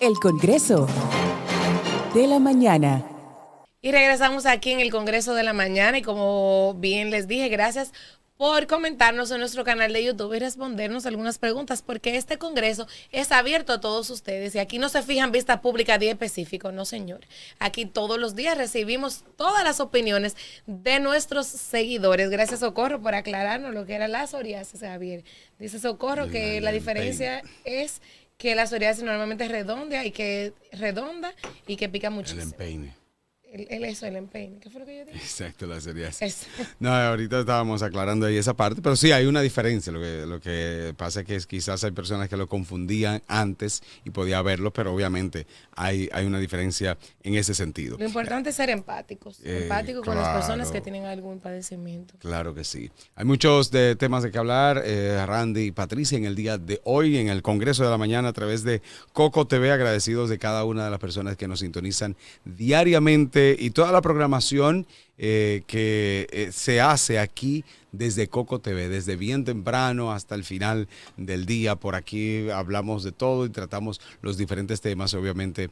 El Congreso de la Mañana. Y regresamos aquí en el Congreso de la Mañana y como bien les dije, gracias por comentarnos en nuestro canal de YouTube y respondernos algunas preguntas, porque este Congreso es abierto a todos ustedes y aquí no se fijan vista pública a día específico, no señor. Aquí todos los días recibimos todas las opiniones de nuestros seguidores. Gracias Socorro por aclararnos lo que era la psoriasis, Javier. Dice Socorro que la diferencia es que la psoriasis normalmente es redonda y que pica muchísimo. El empeine. El empeine. ¿Qué fue lo que yo dije? Exacto, la psoriasis. No, ahorita estábamos aclarando ahí esa parte, pero sí hay una diferencia. Lo que pasa es que quizás hay personas que lo confundían antes y podía verlo, pero obviamente hay una diferencia en ese sentido. Lo importante es ser empáticos, empáticos con las personas que tienen algún padecimiento. Claro que sí. Hay muchos temas de que hablar, Randy y Patricia, en el día de hoy, en el Congreso de la Mañana, a través de Coco TV, agradecidos de cada una de las personas que nos sintonizan diariamente y toda la programación que se hace aquí desde Coco TV, desde bien temprano hasta el final del día. Por aquí hablamos de todo y tratamos los diferentes temas. Obviamente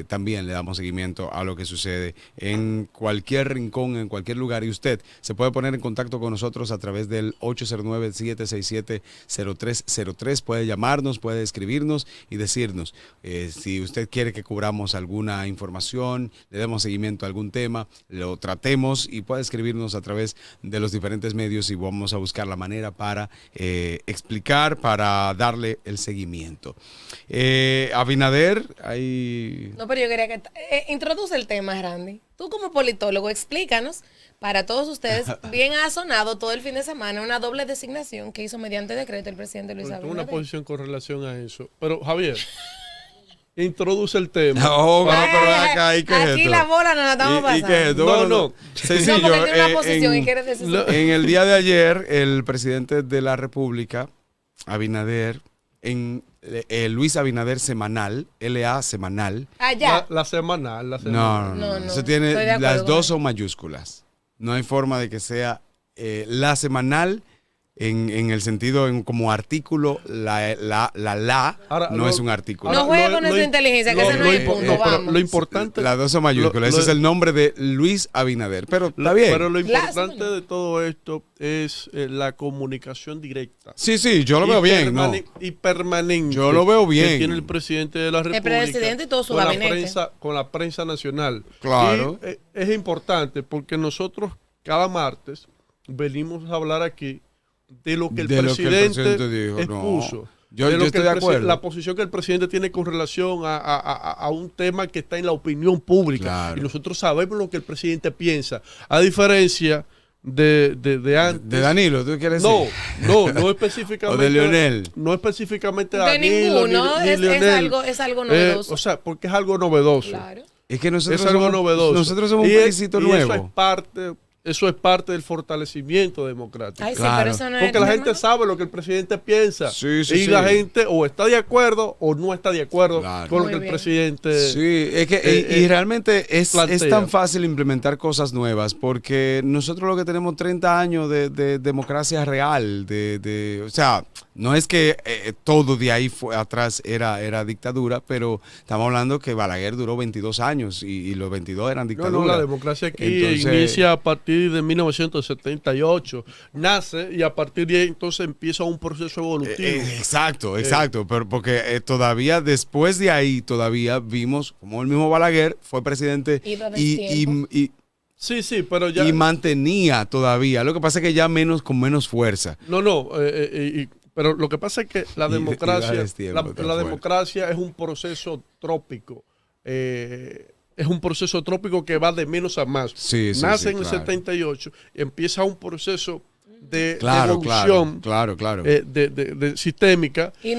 también le damos seguimiento a lo que sucede en cualquier rincón, en cualquier lugar. Y usted se puede poner en contacto con nosotros a través del 809-767-0303. Puede llamarnos, puede escribirnos y decirnos si usted quiere que cubramos alguna información, le demos seguimiento a algún tema, lo tratemos, y puede escribirnos a través de los diferentes medios y vamos a buscar la manera para explicar, para darle el seguimiento. Abinader, ahí... No, pero yo quería que... introduce el tema, Randy. Tú como politólogo, explícanos, para todos ustedes, bien ha sonado todo el fin de semana una doble designación que hizo mediante decreto el presidente Luis Abinader. Tengo una posición con relación a eso. Pero, Javier... Introduce el tema. No, pero acá, aquí la bola no la estamos pasando. No. Sencillo, no, porque tiene una posición y quiere decir en el día de ayer, el presidente de la República, Abinader, en Luis Abinader semanal, LA semanal. Allá. La semanal. No. Eso tiene, las dos son mayúsculas. No hay forma de que sea la semanal. En el sentido, como artículo, ahora, no es un artículo. No juega con esa inteligencia, que ese no es el punto, vamos. Lo importante... Las dos son mayúsculas, ese es el nombre de Luis Abinader, pero está bien. Pero lo importante de todo esto es la comunicación directa. Sí, yo lo veo bien. Y permanente. Yo lo veo bien. Que tiene el presidente de la República. El presidente y todo su gabinete. Con la prensa nacional. Claro. Y, es importante porque nosotros cada martes venimos a hablar aquí de lo que el presidente dijo, expuso. Yo estoy de acuerdo. La posición que el presidente tiene con relación a un tema que está en la opinión pública. Claro. Y nosotros sabemos lo que el presidente piensa. A diferencia de antes. ¿De Danilo, tú quieres decir? No específicamente. ¿O de Leonel? No específicamente de Danilo, ninguno, ni Leonel. Es algo novedoso. O sea, porque es algo novedoso. Claro. Es que nosotros es algo novedoso. Nosotros somos un paísito nuevo. Eso es parte del fortalecimiento democrático. Ay, sí, claro. pero eso no porque es, la gente sabe lo que el presidente piensa. Sí, la gente o está de acuerdo o no está de acuerdo con lo que el presidente Sí, es que y realmente es tan fácil implementar cosas nuevas porque nosotros lo que tenemos 30 años de democracia real, o sea, no es que todo de ahí atrás era dictadura, pero estamos hablando que Balaguer duró 22 años y los 22 eran dictadura. No, la democracia aquí inicia a partir de 1978, nace y a partir de ahí entonces empieza un proceso evolutivo. Exacto, pero porque todavía después de ahí todavía vimos como el mismo Balaguer fue presidente y pero ya y mantenía todavía. Lo que pasa es que ya con menos fuerza. Pero lo que pasa es que la democracia es un proceso trópico. Es un proceso trópico que va de menos a más. Nace en el 78 y empieza un proceso de evolución de sistémica. Y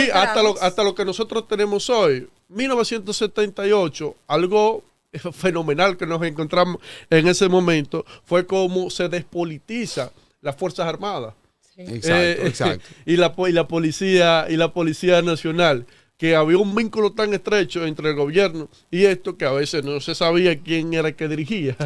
hasta lo que nosotros tenemos hoy. 1978, algo fenomenal que nos encontramos en ese momento, fue cómo se despolitiza las Fuerzas Armadas. Exacto. Y la policía nacional, que había un vínculo tan estrecho entre el gobierno y esto que a veces no se sabía quién era el que dirigía.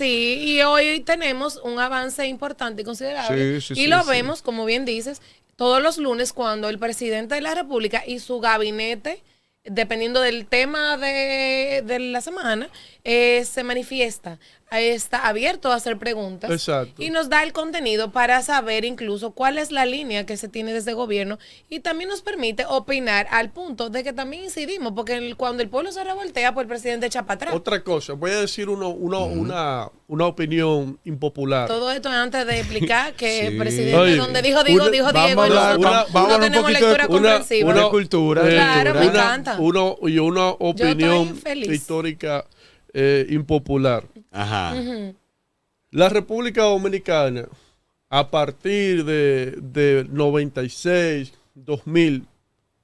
Y hoy tenemos un avance importante y considerable. Lo vemos, como bien dices, todos los lunes cuando el presidente de la República y su gabinete, dependiendo del tema de la semana, se manifiesta. Está abierto a hacer preguntas. Exacto. Y nos da el contenido para saber incluso cuál es la línea que se tiene desde el gobierno y también nos permite opinar al punto de que también incidimos, porque cuando el pueblo se revoltea, pues el presidente echa para atrás. Otra cosa, voy a decir una opinión impopular. Todo esto antes de explicar que el presidente, Oye, donde dijo Diego, vamos Diego, a hablar- nosotros vamos a no hablar un tenemos poquito lectura comprensiva. una cultura. Claro, me encanta. Una opinión estoy feliz. histórica impopular. Ajá. La República Dominicana, a partir de 96, 2000,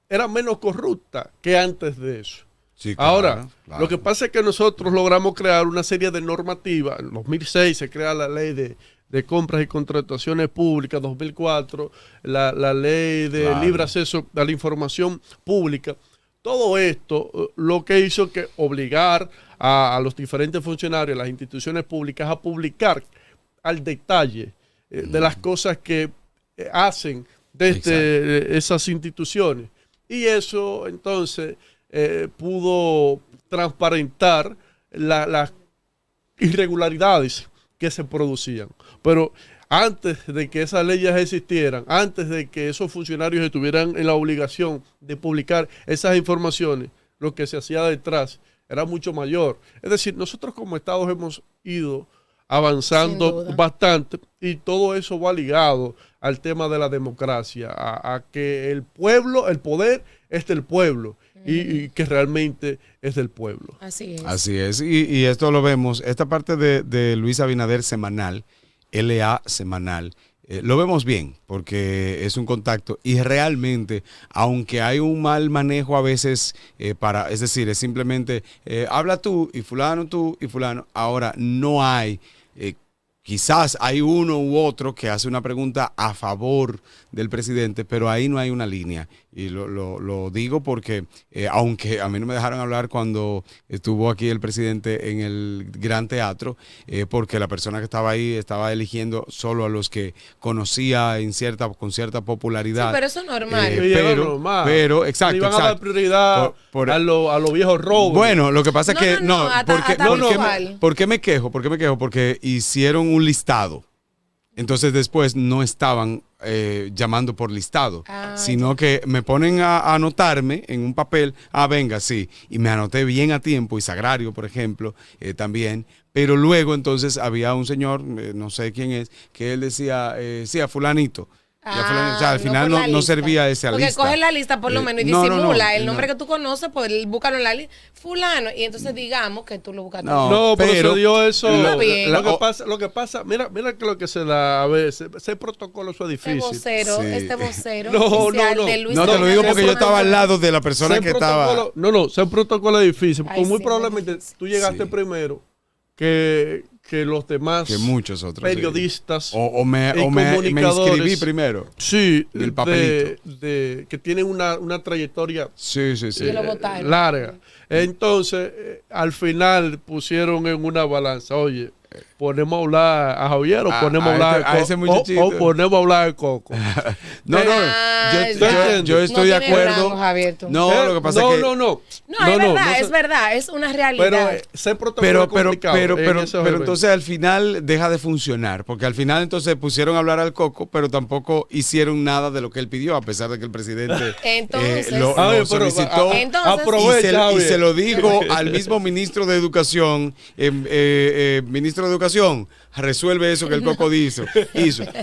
era menos corrupta que antes de eso. Sí, claro, Ahora, claro. lo que pasa es que nosotros logramos crear una serie de normativas. En 2006 se crea la ley de compras y contrataciones públicas, 2004 la ley de Claro. libre acceso a la información pública. Todo esto lo que hizo que obligar a los diferentes funcionarios, a las instituciones públicas a publicar al detalle de las cosas que hacen desde esas instituciones. Y eso entonces pudo transparentar las irregularidades que se producían. Pero antes de que esas leyes existieran, antes de que esos funcionarios estuvieran en la obligación de publicar esas informaciones, lo que se hacía detrás era mucho mayor. Es decir, nosotros como Estados hemos ido avanzando bastante y todo eso va ligado al tema de la democracia, a que el pueblo, el poder es del pueblo y que realmente es del pueblo. Así es. Así es. Y esto lo vemos, esta parte de Luis Abinader semanal, LA semanal, lo vemos bien porque es un contacto y realmente, aunque hay un mal manejo a veces es decir, es simplemente habla tú y fulano, ahora no hay, quizás hay uno u otro que hace una pregunta a favor del presidente, pero ahí no hay una línea. Y lo digo porque, aunque a mí no me dejaron hablar cuando estuvo aquí el presidente en el Gran Teatro, porque la persona que estaba ahí estaba eligiendo solo a los que conocía con cierta popularidad. Sí, pero eso es normal. Pero, exacto. Le iban a dar prioridad a los viejos robos. Bueno, lo que pasa es que, visual. ¿por qué me quejo? Porque hicieron un listado. Entonces después no estaban llamando por listado, sino que me ponen a anotarme en un papel, venga, sí, y me anoté bien a tiempo, y Sagrario, por ejemplo, también, pero luego entonces había un señor, no sé quién es, que él decía, sí, a fulanito. O sea, al final no servía esa lista. Porque coge la lista por lo menos y disimula el nombre que tú conoces, pues búscalo en la lista, fulano, y entonces digamos que tú lo buscaste. Pero se dio eso. Lo que pasa, mira que lo que se da a veces, ese protocolo eso es difícil. Este vocero de Luis te lo digo porque yo estaba al lado de la persona que estaba. Ese protocolo es difícil, porque muy probablemente tú llegaste primero que los demás que muchos otros periodistas o me inscribí primero. Sí, del papelito. Que tienen una trayectoria larga. Entonces, al final pusieron en una balanza, oye, ponemos a hablar a Javier o ponemos a hablar a ese muchachito. o ponemos a hablar a Coco. Yo estoy de acuerdo. Lo que pasa es que es verdad, es una realidad. Pero entonces al final deja de funcionar, porque al final entonces pusieron a hablar al Coco, pero tampoco hicieron nada de lo que él pidió, a pesar de que el presidente lo solicitó y se lo dijo al mismo ministro de Educación, ministro de Educación, resuelve eso que el Coco hizo.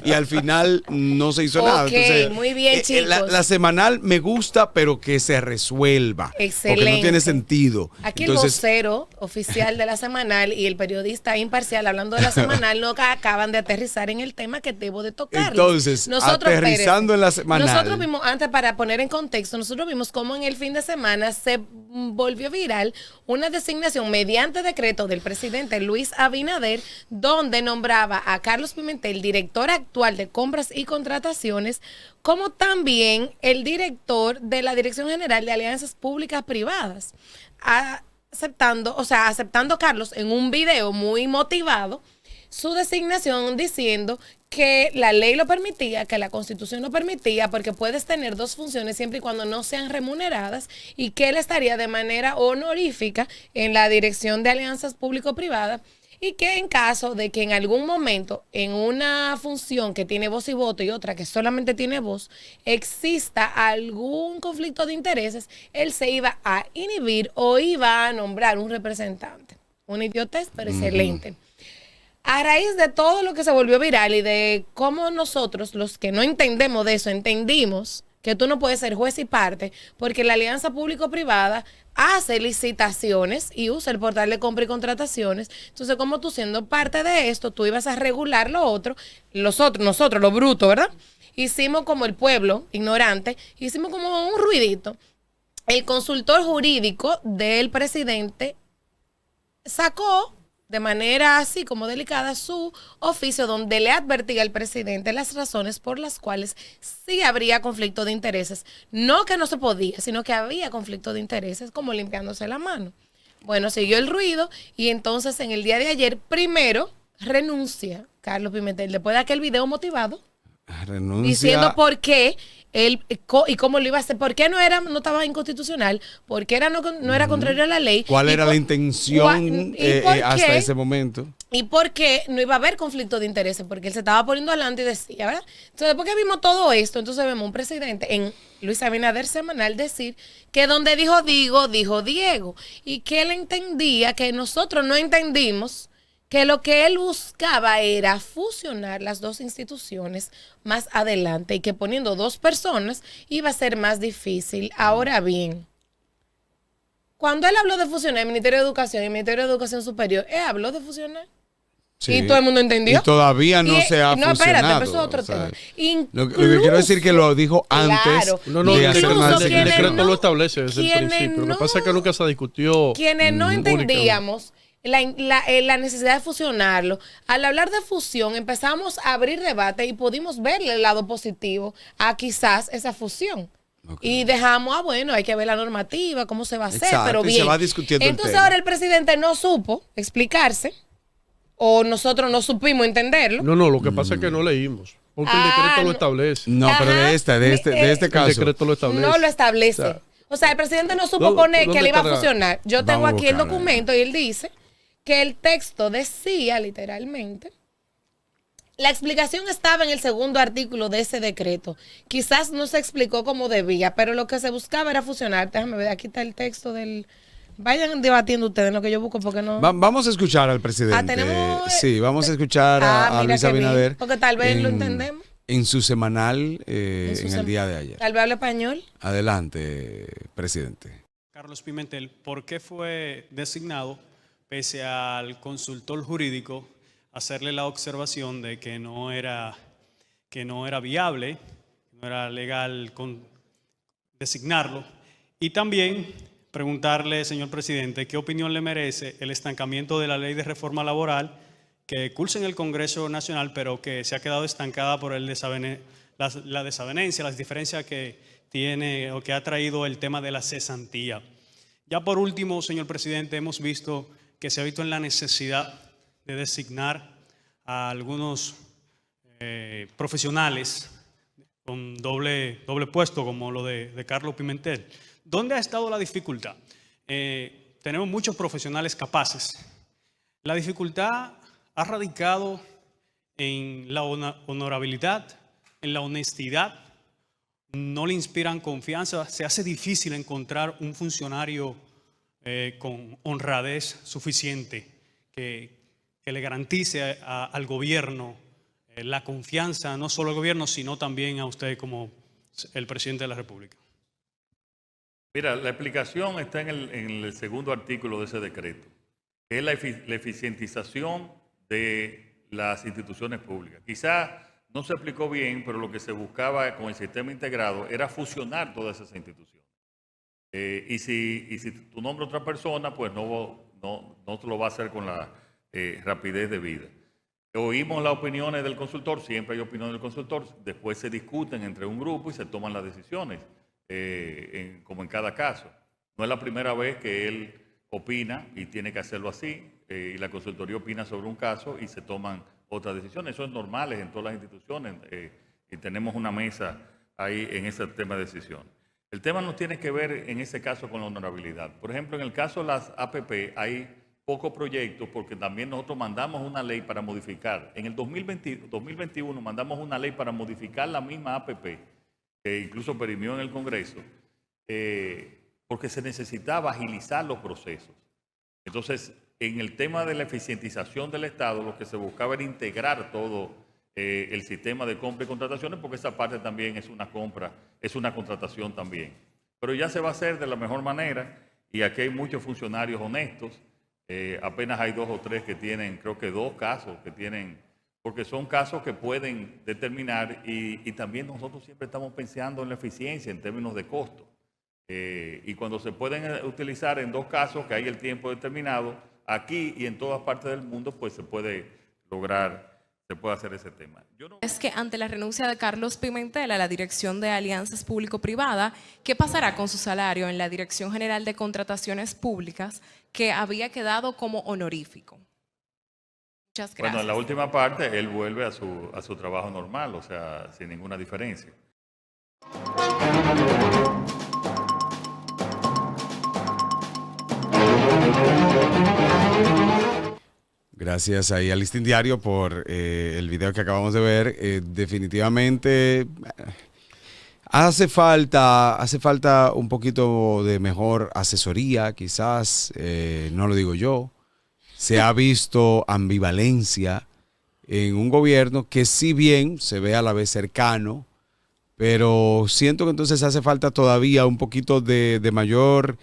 Y al final no se hizo nada. Entonces, muy bien, chicos. La semanal me gusta, pero que se resuelva. Excelente. Porque no tiene sentido. Aquí el vocero oficial de la semanal y el periodista imparcial hablando de la semanal no acaban de aterrizar en el tema que debo de tocar. Entonces, aterrizando en la semanal. Nosotros vimos, antes para poner en contexto, nosotros vimos cómo en el fin de semana se volvió viral una designación mediante decreto del presidente Luis Abinader, donde nombraba a Carlos Pimentel, director actual de compras y contrataciones, como también el director de la Dirección General de Alianzas Públicas Privadas, aceptando Carlos en un video muy motivado su designación diciendo que la ley lo permitía, que la Constitución lo permitía, porque puedes tener 2 funciones siempre y cuando no sean remuneradas, y que él estaría de manera honorífica en la dirección de alianzas público-privadas, y que en caso de que en algún momento en una función que tiene voz y voto y otra que solamente tiene voz, exista algún conflicto de intereses, él se iba a inhibir o iba a nombrar un representante. Una idiotez, pero excelente. A raíz de todo lo que se volvió viral y de cómo nosotros, los que no entendemos de eso, entendimos que tú no puedes ser juez y parte, porque la alianza público-privada hace licitaciones y usa el portal de compra y contrataciones. Entonces, como tú siendo parte de esto, tú ibas a regular lo otro, nosotros, lo bruto, ¿verdad? Hicimos como el pueblo, ignorante, hicimos como un ruidito. El consultor jurídico del presidente sacó de manera así como delicada su oficio donde le advertía al presidente las razones por las cuales sí habría conflicto de intereses. No que no se podía, sino que había conflicto de intereses, como limpiándose la mano. Bueno, siguió el ruido y entonces en el día de ayer, primero, renuncia Carlos Pimentel, después de aquel video motivado, diciendo por qué él y cómo lo iba a hacer, por qué no estaba inconstitucional, por qué no era contrario a la ley. ¿Cuál era la intención hasta ese momento? Y por qué no iba a haber conflicto de intereses, porque él se estaba poniendo adelante y decía, ¿verdad? Entonces, después que vimos todo esto, entonces vemos un presidente en Luis Abinader Semanal decir que donde dijo Diego, y que él entendía que nosotros no entendimos que lo que él buscaba era fusionar las 2 instituciones más adelante y que poniendo 2 personas iba a ser más difícil. Ahora bien, cuando él habló de fusionar el Ministerio de Educación y el Ministerio de Educación Superior, él habló de fusionar. Sí. Y todo el mundo entendió. Y todavía no se ha fusionado. No, espérate, pero eso es otro tema. Lo que quiero decir es que lo dijo antes de hacer más. El decreto lo establece desde el principio. Lo que pasa es que nunca se discutió. Quienes no entendíamos la necesidad de fusionarlo. Al hablar de fusión, empezamos a abrir debate y pudimos verle el lado positivo a quizás esa fusión. Okay. Y dejamos, bueno, hay que ver la normativa, cómo se va a hacer, exacto, pero bien. Se va discutiendo entonces ahora el presidente no supo explicarse, o nosotros no supimos entenderlo. No, lo que pasa es que no leímos. Porque el decreto lo establece. No, pero de este caso. El decreto lo establece. No lo establece. O sea, el presidente no supo poner que le iba a fusionar. Yo tengo aquí el documento y él dice que el texto decía literalmente, la explicación estaba en el 2º artículo de ese decreto. Quizás no se explicó como debía, pero lo que se buscaba era fusionar. Déjame ver, aquí está el texto del... Vayan debatiendo ustedes lo que yo busco porque no... Vamos a escuchar al presidente. Sí, vamos a escuchar a Luis Abinader. Porque tal vez lo entendemos. En su semanal en el día de ayer. Tal vez habla español. Adelante, presidente. Carlos Pimentel, ¿por qué fue designado, pese al consultor jurídico, hacerle la observación de que no era viable, no era legal designarlo? Y también preguntarle, señor presidente, ¿qué opinión le merece el estancamiento de la ley de reforma laboral que cursa en el Congreso Nacional, pero que se ha quedado estancada por la desavenencia, las diferencias que tiene o que ha traído el tema de la cesantía? Ya por último, señor presidente, hemos visto que se ha visto en la necesidad de designar a algunos profesionales con doble puesto, como lo de Carlos Pimentel. ¿Dónde ha estado la dificultad? Tenemos muchos profesionales capaces. La dificultad ha radicado en la honorabilidad, en la honestidad. No le inspiran confianza. Se hace difícil encontrar un funcionario con honradez suficiente que le garantice al gobierno la confianza, no solo al gobierno, sino también a usted como el presidente de la República. Mira, la explicación está en el 2º artículo de ese decreto, que es la eficientización de las instituciones públicas. Quizás no se explicó bien, pero lo que se buscaba con el sistema integrado era fusionar todas esas instituciones. Y si tú nombras a otra persona, pues no te lo va a hacer con la rapidez debida. Oímos las opiniones del consultor, siempre hay opiniones del consultor, después se discuten entre un grupo y se toman las decisiones, como en cada caso. No es la primera vez que él opina y tiene que hacerlo así. y la consultoría opina sobre un caso y se toman otras decisiones. Eso es normal en todas las instituciones y tenemos una mesa ahí en ese tema de decisión. El tema no tiene que ver en ese caso con la honorabilidad. Por ejemplo, en el caso de las APP hay pocos proyectos porque también nosotros mandamos una ley para modificar. En el 2021 mandamos una ley para modificar la misma APP, que incluso perimió en el Congreso, porque se necesitaba agilizar los procesos. Entonces, en el tema de la eficientización del Estado, lo que se buscaba era integrar todo el sistema de compra y contrataciones, porque esa parte también es una compra, es una contratación también. Pero ya se va a hacer de la mejor manera y aquí hay muchos funcionarios honestos. Apenas hay 2 o 3 que tienen, creo que 2 casos que tienen, porque son casos que pueden determinar y también nosotros siempre estamos pensando en la eficiencia en términos de costo. Y cuando se pueden utilizar en 2 casos, que hay el tiempo determinado, aquí y en todas partes del mundo, pues se puede lograr, se puede hacer ese tema. Es que ante la renuncia de Carlos Pimentel a la dirección de alianzas público-privada, ¿qué pasará con su salario en la Dirección General de Contrataciones Públicas, que había quedado como honorífico? Muchas gracias. Bueno, en la última parte, él vuelve a su trabajo normal, o sea, sin ninguna diferencia. Gracias ahí al Listín Diario por el video que acabamos de ver. Definitivamente hace falta un poquito de mejor asesoría, quizás, no lo digo yo. Se ha visto ambivalencia en un gobierno que si bien se ve a la vez cercano, pero siento que entonces hace falta todavía un poquito de mayor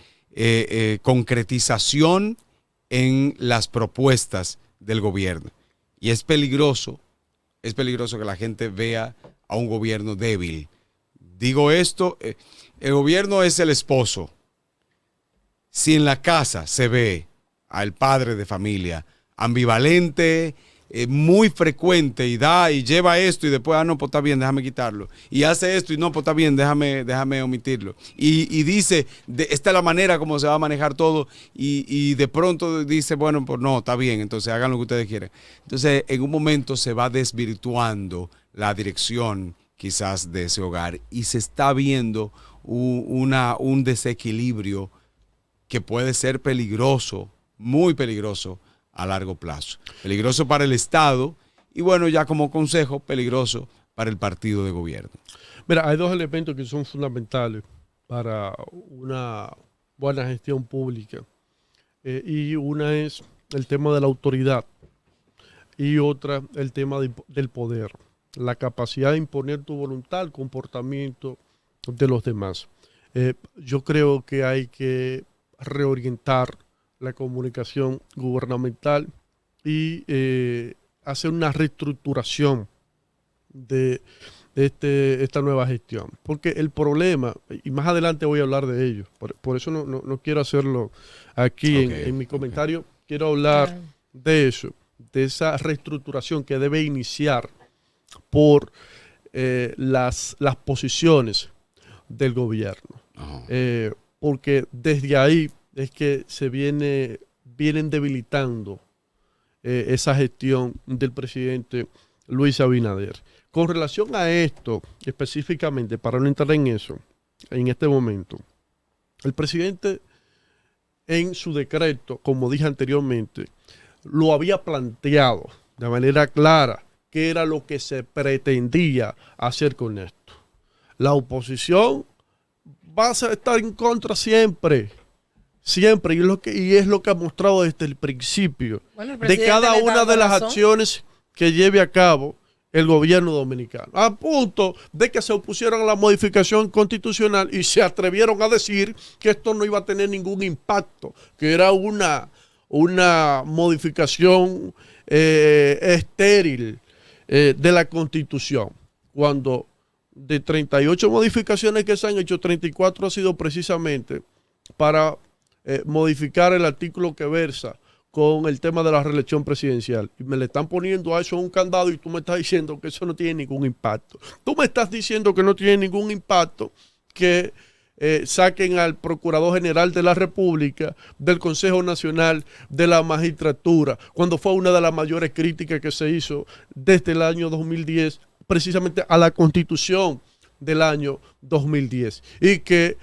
concretización en las propuestas del gobierno. Y es peligroso que la gente vea a un gobierno débil. Digo esto, el gobierno es el esposo. Si en la casa se ve al padre de familia ambivalente, muy frecuente y da y lleva esto y después, no, pues está bien, déjame quitarlo. Y hace esto y no, pues está bien, déjame omitirlo. Y dice, esta es la manera como se va a manejar todo y de pronto dice, bueno, pues no, está bien, entonces hagan lo que ustedes quieran. Entonces, en un momento se va desvirtuando la dirección quizás de ese hogar y se está viendo un desequilibrio que puede ser peligroso, muy peligroso, a largo plazo. Peligroso para el Estado y bueno, ya como consejo, peligroso para el partido de gobierno. Mira, hay 2 elementos que son fundamentales para una buena gestión pública. Y una es el tema de la autoridad y otra el tema del poder. La capacidad de imponer tu voluntad, el comportamiento de los demás. Yo creo que hay que reorientar la comunicación gubernamental y hacer una reestructuración de esta nueva gestión. Porque el problema, y más adelante voy a hablar de ello, por eso no quiero hacerlo aquí en mi comentario, quiero hablar de eso, de esa reestructuración que debe iniciar por las posiciones del gobierno. Porque desde ahí es que se vienen debilitando esa gestión del presidente Luis Abinader. Con relación a esto, específicamente, para no entrar en eso, en este momento, el presidente en su decreto, como dije anteriormente, lo había planteado de manera clara qué era lo que se pretendía hacer con esto. La oposición va a estar en contra siempre, y es lo que ha mostrado desde el principio de cada una de las acciones que lleve a cabo el gobierno dominicano, a punto de que se opusieron a la modificación constitucional y se atrevieron a decir que esto no iba a tener ningún impacto, que era una modificación estéril de la Constitución, cuando de 38 modificaciones que se han hecho, 34 ha sido precisamente para modificar el artículo que versa con el tema de la reelección presidencial. Y me le están poniendo a eso un candado y tú me estás diciendo que eso no tiene ningún impacto. Tú me estás diciendo que no tiene ningún impacto, que saquen al Procurador General de la República del Consejo Nacional de la Magistratura, cuando fue una de las mayores críticas que se hizo desde el año 2010, precisamente a la Constitución del año 2010, y que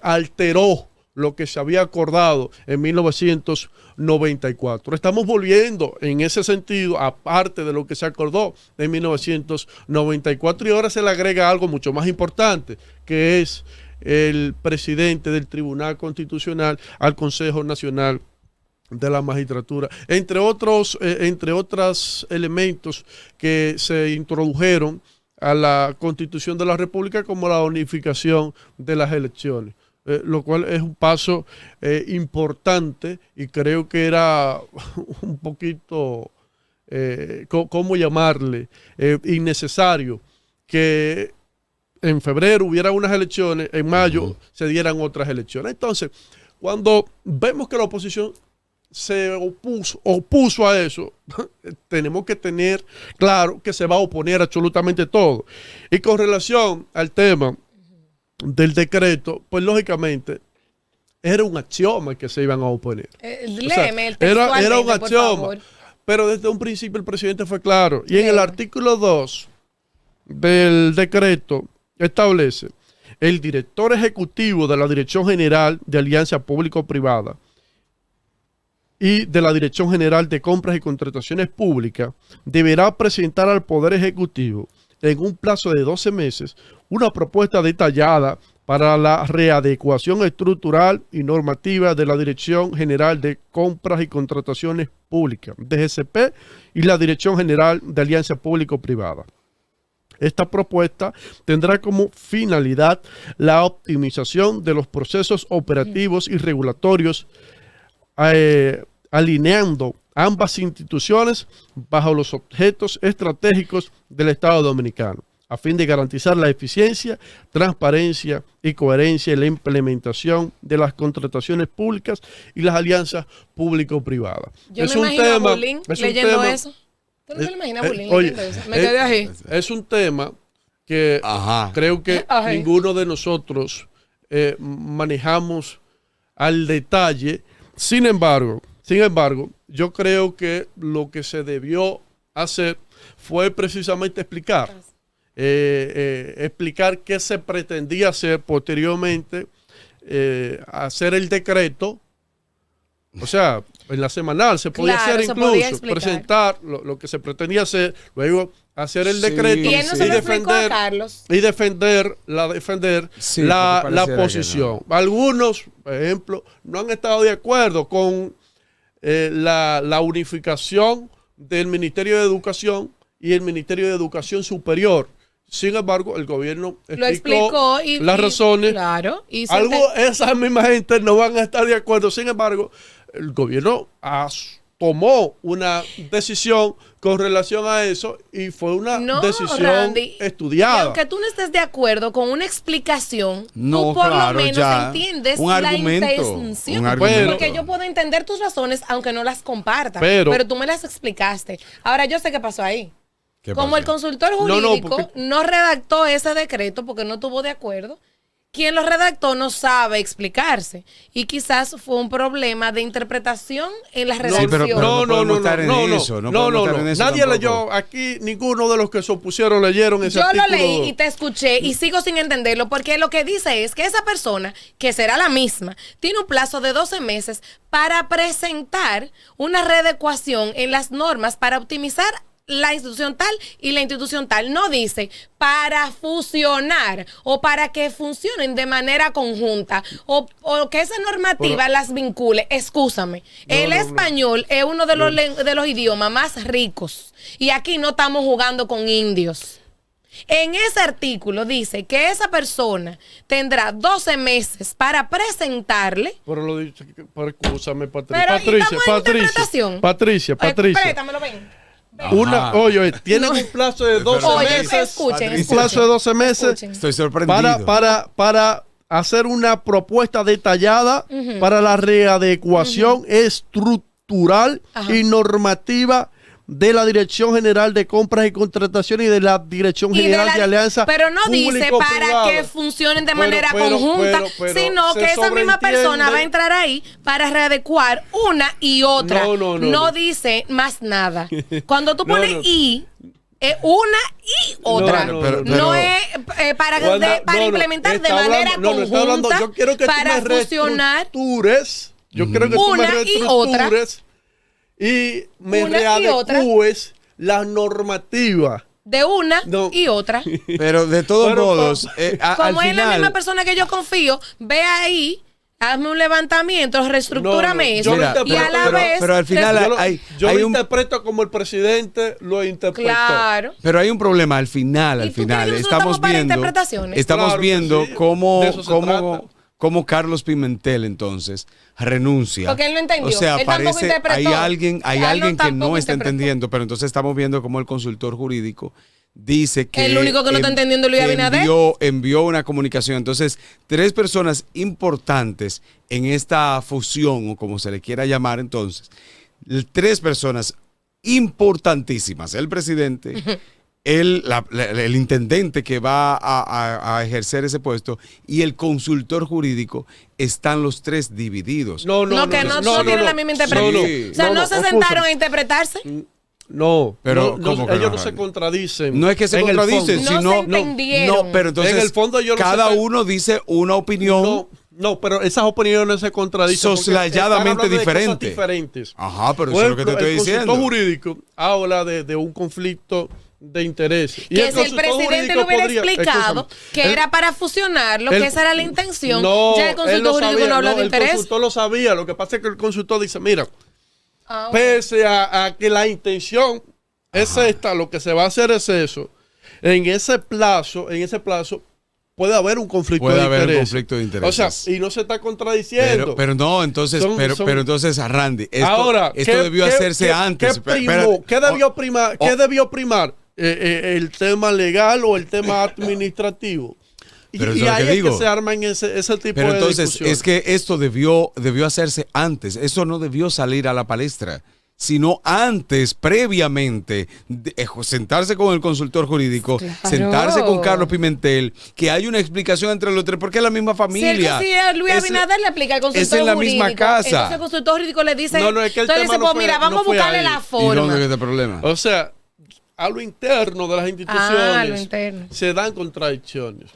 alteró lo que se había acordado en 1994. Estamos volviendo en ese sentido, aparte de lo que se acordó en 1994, y ahora se le agrega algo mucho más importante, que es el presidente del Tribunal Constitucional al Consejo Nacional de la Magistratura, entre otros elementos que se introdujeron a la Constitución de la República, como la unificación de las elecciones. Lo cual es un paso importante, y creo que era un poquito, ¿cómo llamarle? Innecesario que en febrero hubiera unas elecciones, en mayo se dieran otras elecciones. Entonces, cuando vemos que la oposición se opuso a eso, tenemos que tener claro que se va a oponer absolutamente todo. Y con relación al tema del decreto, pues lógicamente era un axioma que se iban a oponer. Léeme era un axioma, pero desde un principio el presidente fue claro. Y en el artículo 2 del decreto establece: el director ejecutivo de la Dirección General de Alianza Público-Privada y de la Dirección General de Compras y Contrataciones Públicas deberá presentar al Poder Ejecutivo en un plazo de 12 meses una propuesta detallada para la readecuación estructural y normativa de la Dirección General de Compras y Contrataciones Públicas, DGCP, y la Dirección General de Alianza Público-Privada. Esta propuesta tendrá como finalidad la optimización de los procesos operativos y regulatorios, alineando ambas instituciones bajo los objetos estratégicos del Estado Dominicano, a fin de garantizar la eficiencia, transparencia y coherencia en la implementación de las contrataciones públicas y las alianzas público-privadas. Yo me imagino a Bulín leyendo eso. ¿Tú no te lo imaginas, Bulín leyendo eso? Me quedé ahí. Es un tema que creo que ninguno de nosotros manejamos al detalle. Sin embargo, yo creo que lo que se debió hacer fue precisamente explicar qué se pretendía hacer posteriormente, hacer el decreto. O sea, en la semanal se podía hacer, incluso presentar lo que se pretendía hacer, luego hacer el decreto y defender la posición. No. Algunos, por ejemplo, no han estado de acuerdo con la unificación del Ministerio de Educación y el Ministerio de Educación Superior. Sin embargo, el gobierno explicó las razones. Claro, esas mismas gente no van a estar de acuerdo. Sin embargo, el gobierno tomó una decisión con relación a eso, y fue una decisión Randy, estudiada. Y aunque tú no estés de acuerdo con una explicación, tú por lo menos entiendes la intención. Porque yo puedo entender tus razones aunque no las comparta, pero tú me las explicaste. Ahora yo sé qué pasó ahí. Como el consultor jurídico no redactó ese decreto porque no estuvo de acuerdo, quien lo redactó no sabe explicarse, y quizás fue un problema de interpretación en la redacción. Nadie leyó aquí, ninguno de los que se opusieron leyeron ese artículo. Yo lo leí y te escuché y sigo sin entenderlo, porque lo que dice es que esa persona, que será la misma, tiene un plazo de 12 meses para presentar una readecuación en las normas para optimizar la institución tal y la institución tal. No dice para fusionar o para que funcionen de manera conjunta o que esa normativa las vincule. Excúsame, el español es uno de los idiomas más ricos, y aquí no estamos jugando con indios. En ese artículo dice que esa persona tendrá 12 meses para presentarle. Pero lo dice, excúsame, Patricia. Prétamelo, ven. Tienen un plazo de 12 meses. Escuchen. Un plazo de 12 meses. Estoy sorprendido. Para hacer una propuesta detallada para la readecuación estructural y normativa de la Dirección General de Compras y Contrataciones y de la Dirección General de Alianza. Pero no dice para público-privada. que funcionen de manera conjunta, sino que esa misma persona va a entrar ahí para readecuar una y otra. No dice más nada. Cuando tú pones y, es una y otra. No es para implementar de manera conjunta, yo quiero que para tú me fusionar. Yo quiero que tú me reestructures y me readecues la normativa. De una y otra. Pero de todos modos, como es la misma persona que yo confío, ve ahí, hazme un levantamiento, reestructúrame eso. Y a la vez. Pero al final yo lo interpreto como el presidente lo interpretó. Claro. Pero hay un problema al final. Estamos viendo cómo Carlos Pimentel entonces renuncia. Porque él no entendió. O sea, él parece hay alguien que no está interpretó. entendiendo, pero entonces estamos viendo cómo el consultor jurídico dice que el único que no está entendiendo es Luis Abinader. Envió una comunicación. Entonces, 3 personas importantes en esta fusión, o como se le quiera llamar entonces, 3 personas importantísimas. El presidente, el intendente que va a ejercer ese puesto y el consultor jurídico, están los 3 divididos. No tienen la misma interpretación. O sea, no se sentaron a interpretarse. Pero ellos no se contradicen. No es que se contradicen, sino pero entonces en el fondo cada uno dice una opinión. Pero esas opiniones se contradicen soslayadamente diferentes. Ajá, pero eso es lo que te estoy diciendo. El consultor jurídico habla de un conflicto de interés. Y que si el presidente lo hubiera explicado que era para fusionarlo, que esa era la intención, ya el consultor jurídico no habla de interés. El consultor lo sabía. Lo que pasa es que el consultor dice, mira, pese a que la intención es esta, lo que se va a hacer es eso. En ese plazo puede haber un conflicto de interés. O sea, y no se está contradiciendo. Pero no, entonces, pero entonces, Randy, esto debió hacerse antes. ¿Qué debió primar? ¿El tema legal o el tema administrativo? Y ahí es que se arman ese tipo pero de entonces, discusiones. es que esto debió hacerse antes. Eso no debió salir a la palestra, sino antes, previamente, sentarse con el consultor jurídico, sentarse con Carlos Pimentel, que hay una explicación entre los 3, porque es la misma familia. Si Luis Abinader le explica al consultor jurídico. Es en la misma casa. Entonces el consultor jurídico le dice, es que el tema pues mira, vamos a buscarle la forma. ¿Y dónde está el problema? O sea, a lo interno de las instituciones se dan contradicciones.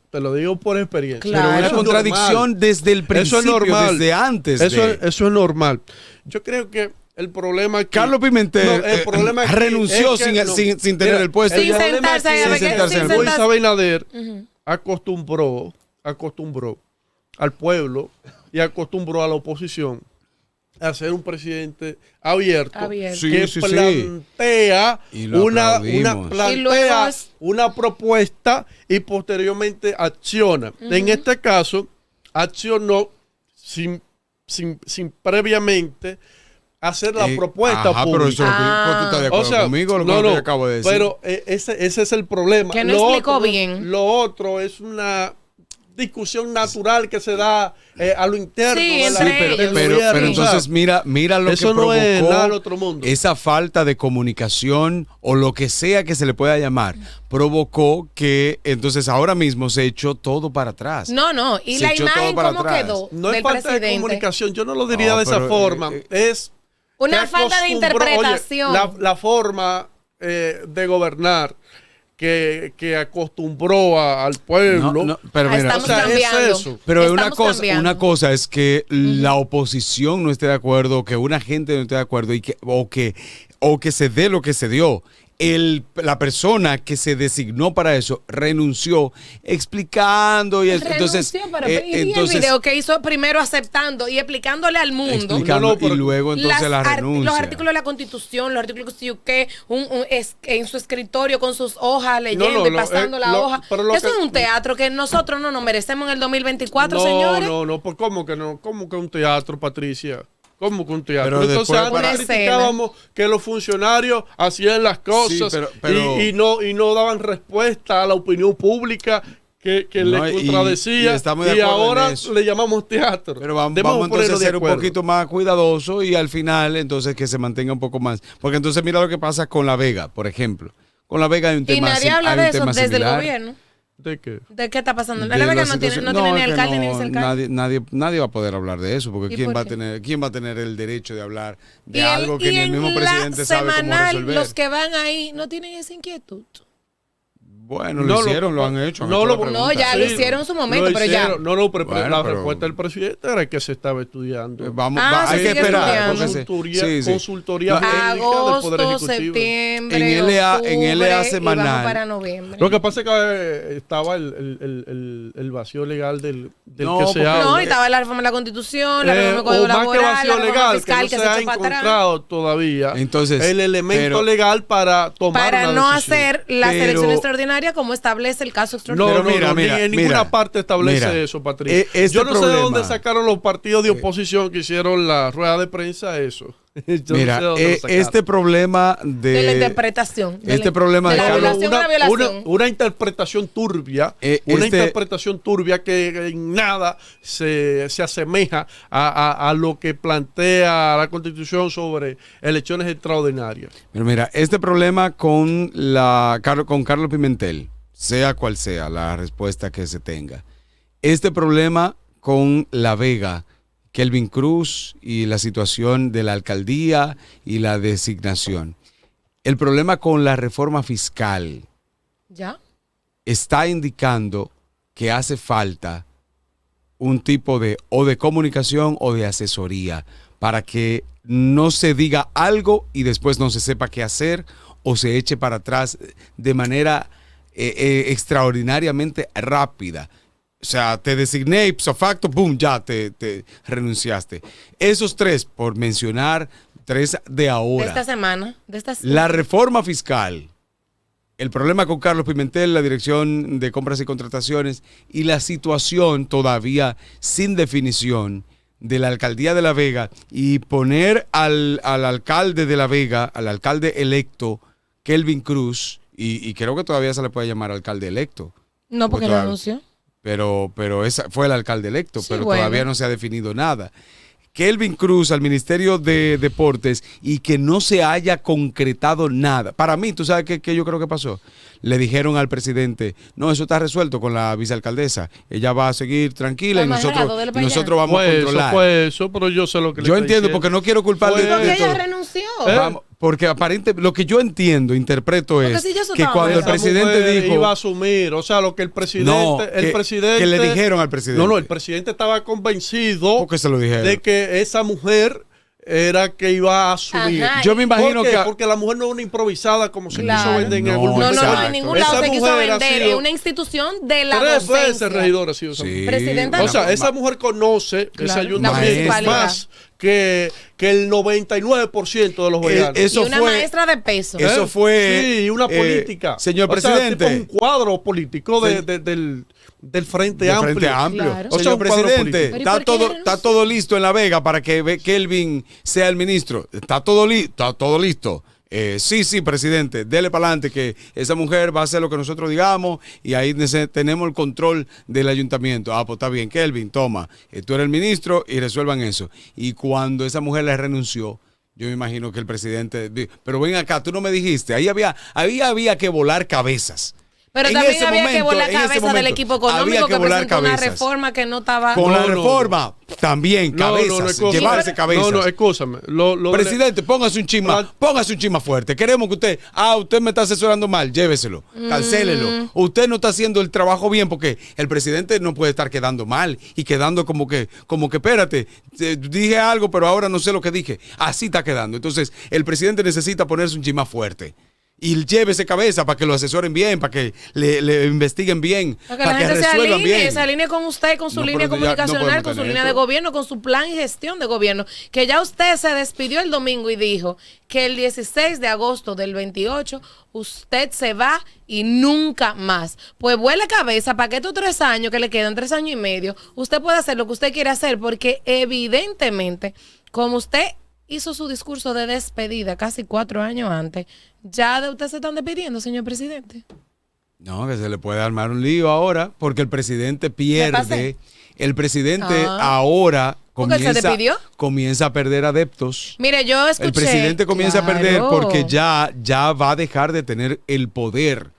Te lo digo por experiencia. Claro. Pero una contradicción desde el principio, eso es normal. desde antes. Eso es normal. Yo creo que el problema es que Carlos Pimentel renunció sin tener el puesto. Sin sentarse. Luis Abinader acostumbró al pueblo y acostumbró a la oposición a ser un presidente abierto. Que plantea una propuesta y posteriormente acciona. En este caso, accionó sin previamente hacer la propuesta pública. Pero eso tú estás de acuerdo conmigo, lo que acabo de decir. Pero ese es el problema. Que no explicó bien. Lo otro es una discusión natural que se da a lo interno pero entonces mira lo eso que provocó no es nada del otro mundo. Esa falta de comunicación o lo que sea que se le pueda llamar provocó que entonces ahora mismo se echó todo para atrás. Y la imagen cómo quedó no es falta de comunicación, yo no lo diría de esa forma, es una falta de interpretación. La forma de gobernar que acostumbró al pueblo. Pero mira, estamos cambiando. Es eso. Pero una cosa es que la oposición no esté de acuerdo, que una gente no esté de acuerdo o que se dé lo que se dio. La persona que se designó para eso renunció explicando y entonces el video que hizo primero aceptando y explicándole al mundo y luego entonces la renuncia. Los artículos de la Constitución, los artículos que en su escritorio con sus hojas leyendo y pasando la hoja. Eso es un teatro que nosotros no nos merecemos en el 2024, señores. Pues ¿cómo que no? ¿Cómo que un teatro, Patricia? ¿Cómo que un teatro? Pero entonces antes criticábamos que los funcionarios hacían las cosas y no daban respuesta a la opinión pública que le contradecía y ahora le llamamos teatro. Pero vamos entonces a ser un poquito más cuidadosos y al final entonces que se mantenga un poco más. Porque entonces mira lo que pasa con La Vega, por ejemplo. Con La Vega hay un tema similar. Y nadie habla de eso desde el gobierno. ¿De qué? ¿De qué está pasando? La Vega no tiene ni alcalde ni vicealcalde. Nadie va a poder hablar de eso, porque ¿quién va a tener el derecho de hablar de algo que ni el mismo presidente sabe cómo resolver? Los que van ahí no tienen esa inquietud. Bueno, lo hicieron, lo han hecho. No, ya lo hicieron en su momento, pero ya. Pero la respuesta del presidente era que se estaba estudiando. Hay que esperar. Consultoría técnica del Poder Ejecutivo. Septiembre, en LA semanal. Y vamos para noviembre. Lo que pasa es que estaba el vacío legal del que se habla. No, y estaba la reforma de la Constitución, la reforma del Código Laboral, la reforma fiscal que se ha encontrado todavía entonces, el elemento legal para tomar para una no decisión. hacer la selección extraordinaria como establece el caso extraordinario. Ni en ninguna parte establece eso, Patricia. Yo no sé de dónde sacaron los partidos de oposición que hicieron la rueda de prensa eso. Este problema de la interpretación. Problema de una interpretación turbia, interpretación turbia que en nada se asemeja a lo que plantea la Constitución sobre elecciones extraordinarias. Pero mira, este problema con Carlos Pimentel, sea cual sea la respuesta que se tenga, este problema con La Vega, Kelvin Cruz y la situación de la alcaldía y la designación. El problema con la reforma fiscal está indicando que hace falta un tipo de comunicación o de asesoría para que no se diga algo y después no se sepa qué hacer o se eche para atrás de manera extraordinariamente rápida. O sea, te designé ipso facto, boom, ya te renunciaste. Esos tres, por mencionar tres de ahora. De esta semana. La reforma fiscal, el problema con Carlos Pimentel, la Dirección de Compras y Contrataciones y la situación todavía sin definición de la alcaldía de La Vega y poner al alcalde de La Vega, al alcalde electo, Kelvin Cruz, y creo que todavía se le puede llamar alcalde electo. No, porque lo anunció. Pero esa fue el alcalde electo, pero todavía no se ha definido nada. Kelvin Cruz al Ministerio de Deportes y que no se haya concretado nada. Para mí, ¿tú sabes qué yo creo que pasó? Le dijeron al presidente, no, eso está resuelto con la vicealcaldesa. Ella va a seguir tranquila y nosotros vamos a controlar. Eso, pero yo sé lo que le Yo entiendo, diciendo. Porque no quiero culparle. Porque ella renunció. Porque aparentemente, lo que yo interpreto es que cuando el presidente dijo... iba a asumir, o sea, lo que el presidente... que le dijeron al presidente. No, el presidente estaba convencido ¿Por qué se lo dijeron? de que esa mujer era que iba a asumir. Ajá. Yo me imagino que... Porque la mujer no es una improvisada como se quiso vender en algún momento. No, en ningún lado se quiso vender. Es una institución de la docencia. 3 veces regidora ha sido presidenta. O sea, esa mujer conoce ese ayuntamiento más que el 99% de los veganos. Y una maestra de peso. Eso fue... Sí, una política. Señor presidente. Tipo un cuadro político del Frente Amplio. Frente Amplio. Claro. O sea, señor presidente, está todo listo en La Vega para que Kelvin sea el ministro. Está todo listo. Sí, presidente, dele para adelante que esa mujer va a hacer lo que nosotros digamos y ahí tenemos el control del ayuntamiento. Pues está bien, Kelvin, toma, tú eres el ministro y resuelvan eso. Y cuando esa mujer le renunció, yo me imagino que el presidente dijo, pero ven acá, tú no me dijiste, ahí había que volar cabezas. Pero en también había que volar cabeza del equipo económico que presentó una reforma que no estaba... Con la reforma, también, cabezas, llevarse cabezas. Escúchame. Presidente, póngase un chisma fuerte. Queremos que usted me está asesorando mal, lléveselo, cancélelo. Usted no está haciendo el trabajo bien porque el presidente no puede estar quedando mal y quedando como que espérate, dije algo pero ahora no sé lo que dije. Así está quedando. Entonces, el presidente necesita ponerse un chisma fuerte. Y llévese cabeza para que lo asesoren bien, para que le investiguen bien, para que resuelvan bien. Se alinee con usted, con su línea comunicacional, con su línea de gobierno, con su plan y gestión de gobierno. Que ya usted se despidió el domingo y dijo que el 16 de agosto del 28 usted se va y nunca más. Pues vuele cabeza para que estos 3 años que le quedan, 3 años y medio, usted pueda hacer lo que usted quiere hacer, porque evidentemente, como usted hizo su discurso de despedida casi 4 años antes, ¿ya de usted se están despidiendo, señor presidente? No, que se le puede armar un lío ahora porque el presidente pierde. El presidente ahora comienza a perder adeptos. Mire, yo escuché. El presidente comienza a perder porque ya va a dejar de tener el poder.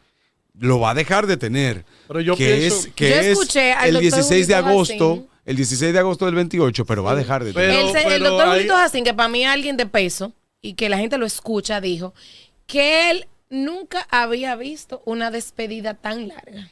Lo va a dejar de tener. Pero yo pienso que escuché el 16 de agosto. El 16 de agosto del 28, pero va a dejar de tener. El doctor Julito Jacín, que para mí es alguien de peso y que la gente lo escucha, dijo que él nunca había visto una despedida tan larga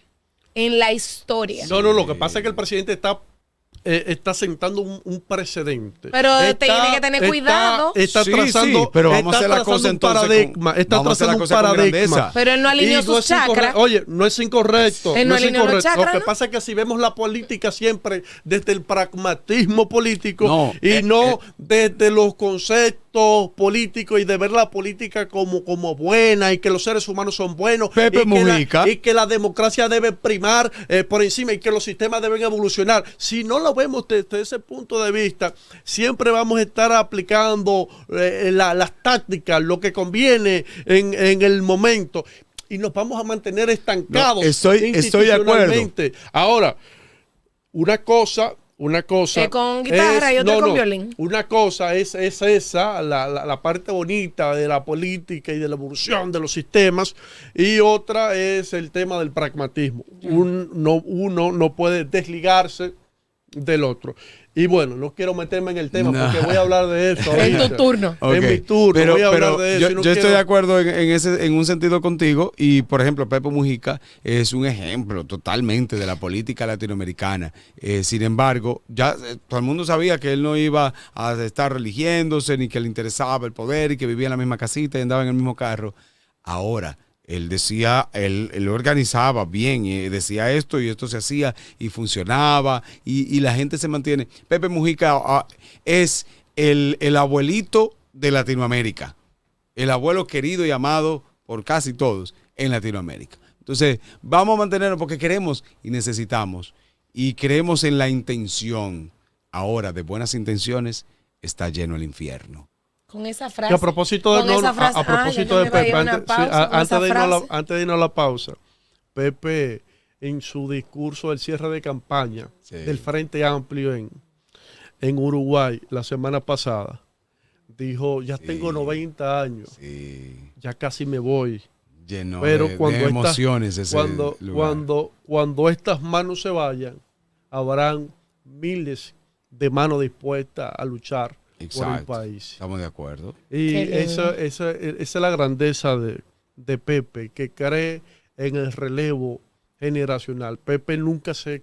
en la historia. No, lo que pasa es que el presidente está sentando un precedente. Pero tiene que tener cuidado. Está trazando, sí, pero vamos a hacer la cosa entonces paradigma. Está trazando un paradigma. Pero él no alineó sus chakras. Oye, no es incorrecto. Él no alineó los chakras. Lo que pasa es que si vemos la política siempre desde el pragmatismo político no desde los conceptos políticos y de ver la política como buena y que los seres humanos son buenos Pepe Mujica. y que la democracia debe primar por encima y que los sistemas deben evolucionar. Si no lo vemos desde ese punto de vista, siempre vamos a estar aplicando las tácticas, lo que conviene en el momento y nos vamos a mantener estancados. Estoy de acuerdo. Ahora, una cosa con guitarra y otra con violín. Una cosa es esa, la parte bonita de la política y de la evolución de los sistemas, y otra es el tema del pragmatismo. Uno no puede desligarse del otro. Y bueno, no quiero meterme en el tema porque voy a hablar de eso. En tu turno. Okay. En mi turno voy a hablar de eso. Yo estoy de acuerdo en un sentido contigo y, por ejemplo, Pepe Mujica es un ejemplo totalmente de la política latinoamericana. Sin embargo, ya todo el mundo sabía que él no iba a estar religiéndose ni que le interesaba el poder y que vivía en la misma casita y andaba en el mismo carro. Ahora, él decía, él organizaba bien y decía esto y esto se hacía y funcionaba y la gente se mantiene. Pepe Mujica es el abuelito de Latinoamérica, el abuelo querido y amado por casi todos en Latinoamérica. Entonces, vamos a mantenernos porque queremos y necesitamos y creemos en la intención. Ahora, de buenas intenciones, está lleno el infierno. Con esa frase. Que a propósito de Pepe, antes de irnos a la pausa, Pepe en su discurso del cierre de campaña del Frente Amplio en Uruguay la semana pasada, dijo, ya tengo 90 años, ya casi me voy. Lleno pero de cuando emociones cuando estas manos se vayan, habrán miles de manos dispuestas a luchar. Exacto. Por el país. Estamos de acuerdo. Y esa es la grandeza de Pepe, que cree en el relevo generacional. Pepe nunca se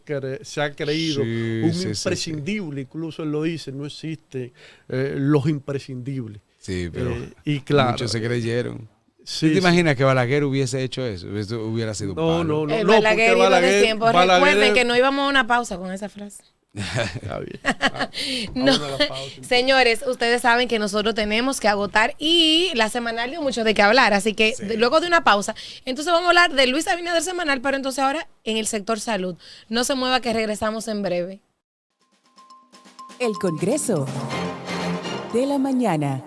ha creído imprescindible, incluso él lo dice, no existen los imprescindibles. Sí, pero y claro, muchos se creyeron. ¿Tú te imaginas que Balaguer hubiese hecho eso? Eso hubiera sido No. Balaguer iba de tiempo. Recuerden que no íbamos a una pausa con esa frase. Está bien. No. Señores, ustedes saben que nosotros tenemos que agotar y la semanal dio mucho de qué hablar, así que luego de una pausa, entonces vamos a hablar de Luis Abinader semanal, pero entonces ahora en el sector salud. No se mueva que regresamos en breve. El Congreso de la Mañana.